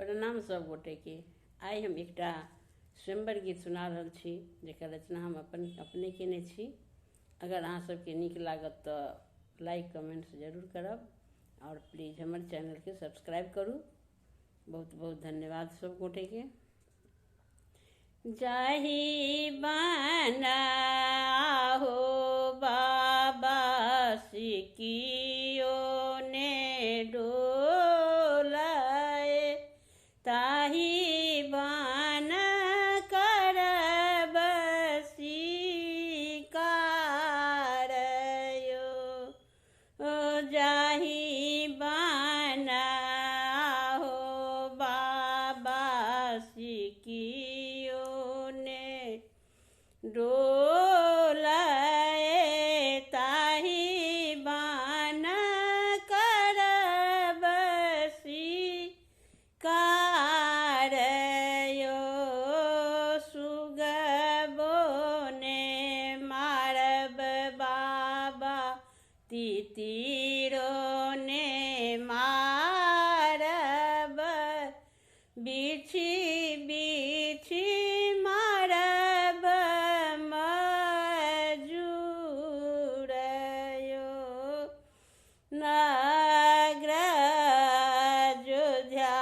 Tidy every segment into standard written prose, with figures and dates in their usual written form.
प्रणाम सब गोटे के। आइ हम एकटा स्वयंवर गीत सुना रहल छी जेकर रचना हम अपने केने छी। अगर अहाँ सबके नीक लागत तऽ लाइक कमेंट्स जरूर करब और प्लीज़ हमर चैनल के सब्सक्राइब करू। बहुत बहुत धन्यवाद सब गोटे के। जाहि बना हो बाबा सिकियो ने डोलाए, ताहि बन करब सिकारयो। जाहि बना हो बाबा सिकियो ने डोलाए, ताहि बन करब सिकारयो। सुगबो ने मारब बाबा, तितिरो ने मारब, बिछि बिछि मारब मजूरयो। नगर अयोध्या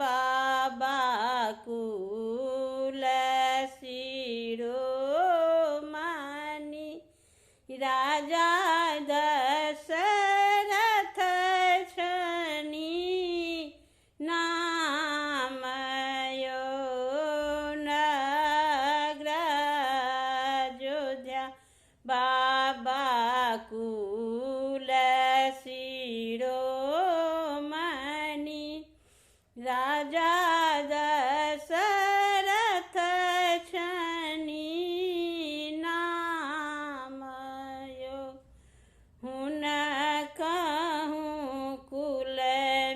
बाबा कुल शिरोमणि, राजा दशरथ छनि नामयो। नगर अयोध्या बाबा कुल शिरोमणि, राजा दशरथ छनि नामयो। हुनकहु कुल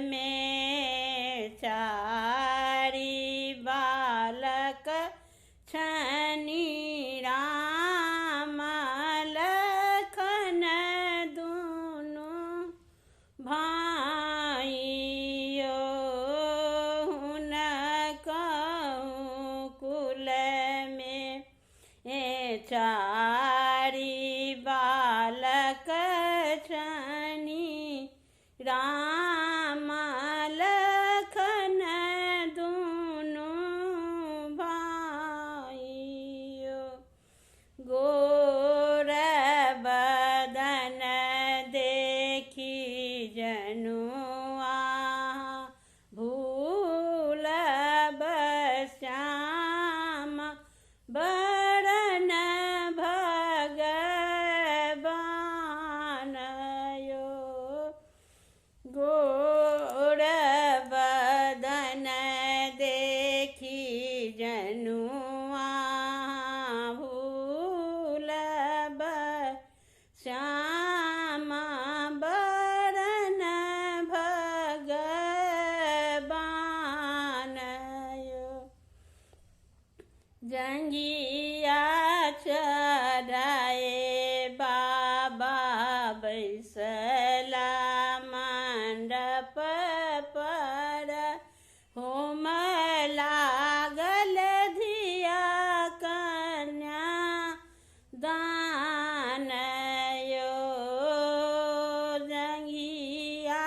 में चारि बालक छनि, राम लखन दुनू भाइयो। हुनकहु कुल में चारि बालक छनि, राम लखन दुनू भाइयो। गोर बदन देखी जनुआ, भूलब श्याम बरन भगवानयो। गोर बदन देखी जनुआ, भूलब श्याम बरन भगवानयो। जंगिया चढ़ाए बाबा बैसला मंडप पर, होम लागल धिया कन्या दानयो। जंगिया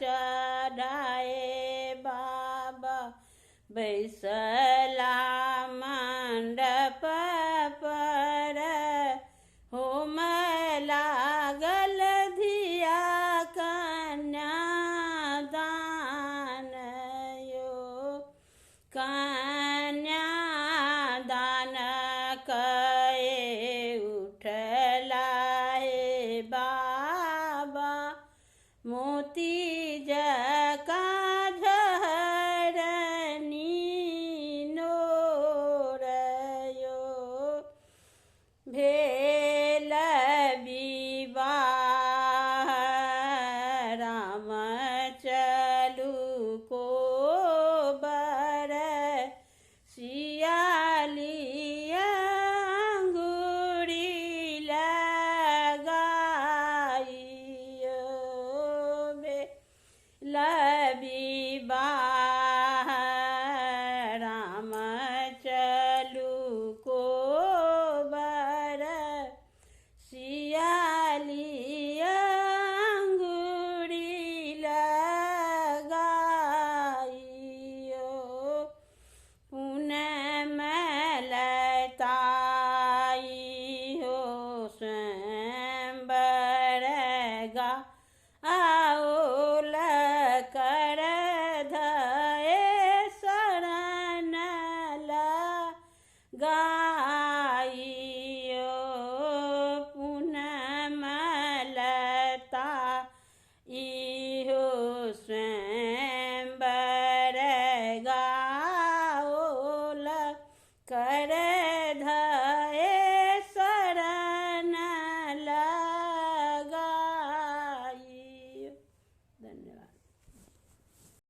चढ़ाए बाबा बैसला